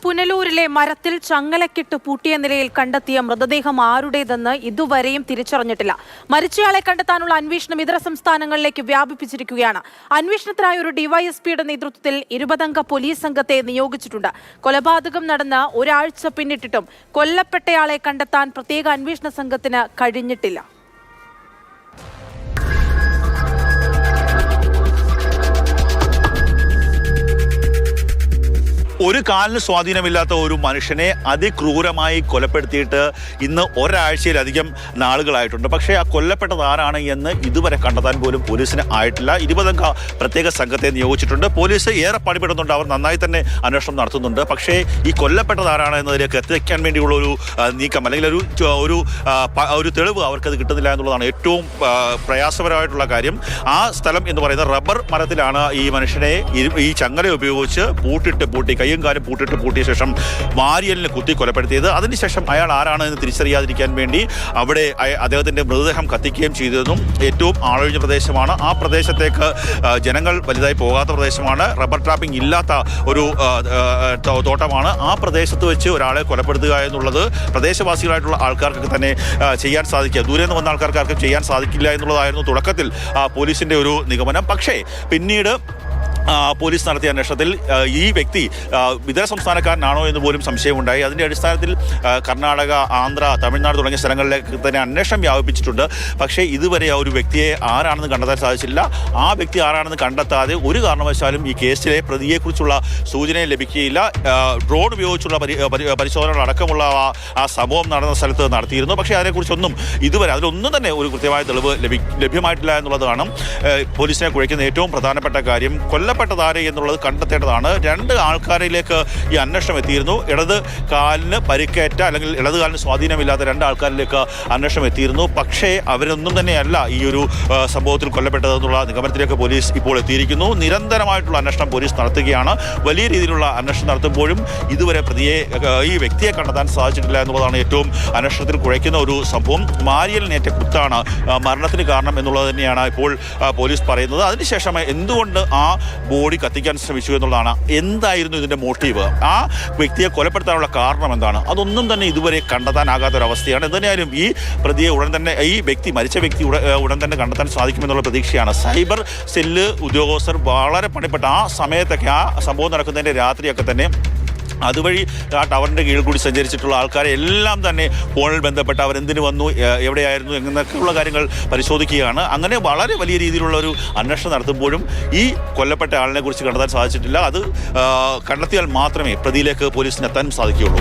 പുനലൂരിലെ മരത്തിൽ ചങ്ങലക്കിട്ട് പൂട്ടിയ നിലയിൽ കണ്ടെത്തിയ മൃതദേഹം ആരുടേതെന്ന് ഇതുവരെയും തിരിച്ചറിഞ്ഞിട്ടില്ല. മരിച്ചയാളെ കണ്ടെത്താനുള്ള അന്വേഷണം ഇതര സംസ്ഥാനങ്ങളിലേക്ക് വ്യാപിപ്പിച്ചിരിക്കുകയാണ്. അന്വേഷണത്തിനായി ഒരു ഡിവൈഎസ്പിയുടെ നേതൃത്വത്തിൽ 20-അംഗ പോലീസ് സംഘത്തെ നിയോഗിച്ചിട്ടുണ്ട്. കൊലപാതകം നടന്ന് ഒരാഴ്ച പിന്നിട്ടിട്ടും കൊല്ലപ്പെട്ടയാളെ കണ്ടെത്താൻ പ്രത്യേക അന്വേഷണ സംഘത്തിന് കഴിഞ്ഞിട്ടില്ല. ഒരു കാലിന് സ്വാധീനമില്ലാത്ത ഒരു മനുഷ്യനെ അതിക്രൂരമായി കൊലപ്പെടുത്തിയിട്ട് ഇന്ന് ഒരാഴ്ചയിലധികം നാളുകളായിട്ടുണ്ട്. പക്ഷേ ആ കൊല്ലപ്പെട്ടത് ആരാണ് എന്ന് ഇതുവരെ കണ്ടെത്താൻ പോലും പോലീസിന് ആയിട്ടില്ല. 20-അംഗ പ്രത്യേക സംഘത്തെ നിയോഗിച്ചിട്ടുണ്ട്. പോലീസ് ഏറെ പണിപ്പെടുന്നുണ്ട്. അവർ നന്നായി തന്നെ അന്വേഷണം നടത്തുന്നുണ്ട്. പക്ഷേ ഈ കൊല്ലപ്പെട്ടത് ആരാണ് എന്നതിലേക്ക് എത്തിക്കാൻ വേണ്ടിയുള്ള ഒരു നീക്കം അല്ലെങ്കിൽ ഒരു തെളിവ് അവർക്കത് കിട്ടുന്നില്ല എന്നുള്ളതാണ് ഏറ്റവും പ്രയാസപരമായിട്ടുള്ള കാര്യം. ആ സ്ഥലം എന്ന് പറയുന്നത് റബ്ബർ മരത്തിലാണ് ഈ മനുഷ്യനെ ഈ ചങ്ങല ഉപയോഗിച്ച് പൂട്ടി കയ്യും കാലും പൂട്ടിയ ശേഷം വാരിയലിന് കുത്തി കൊലപ്പെടുത്തിയത്. അതിനുശേഷം അയാൾ ആരാണ് എന്ന് തിരിച്ചറിയാതിരിക്കാൻ വേണ്ടി അവിടെ അദ്ദേഹത്തിൻ്റെ മൃതദേഹം കത്തിക്കുകയും ചെയ്തതെന്നും ഏറ്റവും ആളൊഴിഞ്ഞ പ്രദേശമാണ്. ആ പ്രദേശത്തേക്ക് ജനങ്ങൾ വലുതായി പോകാത്ത പ്രദേശമാണ്. റബ്ബർ ട്രാപ്പിംഗ് ഇല്ലാത്ത ഒരു തോട്ടമാണ്. ആ പ്രദേശത്ത് വെച്ച് ഒരാളെ കൊലപ്പെടുത്തുക എന്നുള്ളത് പ്രദേശവാസികളായിട്ടുള്ള ആൾക്കാർക്ക് തന്നെ ചെയ്യാൻ സാധിക്കുക. ദൂരെ നിന്ന് വന്ന ആൾക്കാർക്ക് ചെയ്യാൻ സാധിക്കില്ല എന്നുള്ളതായിരുന്നു തുടക്കത്തിൽ പോലീസിൻ്റെ ഒരു നിഗമനം. പക്ഷേ പിന്നീട് പോലീസ് നടത്തിയ അന്വേഷണത്തിൽ ഈ വ്യക്തി ഇതര സംസ്ഥാനക്കാരനാണോ എന്ന് പോലും സംശയമുണ്ടായി. അതിൻ്റെ അടിസ്ഥാനത്തിൽ കർണാടക, ആന്ധ്ര, തമിഴ്നാട് തുടങ്ങിയ സ്ഥലങ്ങളിലേക്ക് തന്നെ അന്വേഷണം വ്യാപിപ്പിച്ചിട്ടുണ്ട്. പക്ഷേ ഇതുവരെ ആ ഒരു വ്യക്തിയെ ആരാണെന്ന് കണ്ടെത്താൻ സാധിച്ചില്ല. ആ വ്യക്തി ആരാണെന്ന് കണ്ടെത്താതെ ഒരു കാരണവശാലും ഈ കേസിലെ പ്രതിയെക്കുറിച്ചുള്ള സൂചന ലഭിക്കുകയില്ല. ഡ്രോൺ ഉപയോഗിച്ചുള്ള പരിശോധനകൾ അടക്കമുള്ള ആ സംഭവം നടന്ന സ്ഥലത്ത് നടത്തിയിരുന്നു. പക്ഷേ അതിനെക്കുറിച്ചൊന്നും ഇതുവരെ അതിലൊന്നും തന്നെ ഒരു കൃത്യമായ തെളിവ് ലഭ്യമായിട്ടില്ല എന്നുള്ളതാണ് പോലീസിനെ കുഴയ്ക്കുന്ന ഏറ്റവും പ്രധാനപ്പെട്ട കാര്യം. കൊല്ലപ്പെട്ടതാര് എന്നുള്ളത് കണ്ടെത്തേണ്ടതാണ്. 2 ആൾക്കാരിലേക്ക് ഈ അന്വേഷണം എത്തിയിരുന്നു. ഇടത് കാലിന് പരിക്കേറ്റ അല്ലെങ്കിൽ ഇടത് കാലിന് സ്വാധീനമില്ലാത്ത 2 ആൾക്കാരിലേക്ക് അന്വേഷണം എത്തിയിരുന്നു. പക്ഷേ അവരൊന്നും തന്നെയല്ല ഈ ഒരു സംഭവത്തിൽ കൊല്ലപ്പെട്ടതെന്നുള്ള നിഗമനത്തിലേക്ക് പോലീസ് ഇപ്പോൾ എത്തിയിരിക്കുന്നു. നിരന്തരമായിട്ടുള്ള അന്വേഷണം പോലീസ് നടത്തുകയാണ്. വലിയ രീതിയിലുള്ള അന്വേഷണം നടത്തുമ്പോഴും ഇതുവരെ ഈ വ്യക്തിയെ കണ്ടെത്താൻ സാധിച്ചിട്ടില്ല എന്നുള്ളതാണ് ഏറ്റവും അന്വേഷണത്തിൽ കുഴയ്ക്കുന്ന ഒരു സംഭവം. മാരിയലിനേറ്റ കുത്താണ് മരണത്തിന് കാരണം എന്നുള്ളത് തന്നെയാണ് ഇപ്പോൾ പോലീസ് പറയുന്നത്. അതിനുശേഷം എന്തുകൊണ്ട് ആ ബോഡി കത്തിക്കാൻ ശ്രമിച്ചു എന്നുള്ളതാണ്. എന്തായിരുന്നു ഇതിൻ്റെ മോട്ടീവ്? ആ വ്യക്തിയെ കൊലപ്പെടുത്താനുള്ള കാരണം എന്താണ്? അതൊന്നും തന്നെ ഇതുവരെ കണ്ടെത്താനാകാത്തൊരവസ്ഥയാണ്. എന്തായാലും ഈ പ്രതിയെ മരിച്ച വ്യക്തി ഉടൻ തന്നെ കണ്ടെത്താൻ സാധിക്കുമെന്നുള്ള പ്രതീക്ഷയാണ്. സൈബർ സെല്ല് ഉദ്യോഗസ്ഥർ വളരെ പണിപ്പെട്ട ആ സമയത്തൊക്കെ ആ സംഭവം നടക്കുന്നതിൻ്റെ രാത്രിയൊക്കെ തന്നെ അതുവഴി ആ ടവറിൻ്റെ കീഴിൽ കൂടി സഞ്ചരിച്ചിട്ടുള്ള ആൾക്കാരെ എല്ലാം തന്നെ ഫോണിൽ ബന്ധപ്പെട്ട് അവരെന്തിനു വന്നു, എവിടെയായിരുന്നു എന്നൊക്കെയുള്ള കാര്യങ്ങൾ പരിശോധിക്കുകയാണ്. അങ്ങനെ വളരെ വലിയ രീതിയിലുള്ള ഒരു അന്വേഷണം നടത്തുമ്പോഴും ഈ കൊല്ലപ്പെട്ട ആളിനെ കുറിച്ച് കണ്ടെത്താൻ സാധിച്ചിട്ടില്ല. അത് കണ്ടെത്തിയാൽ മാത്രമേ പ്രതിയിലേക്ക് പോലീസിന് എത്താൻ സാധിക്കുകയുള്ളൂ.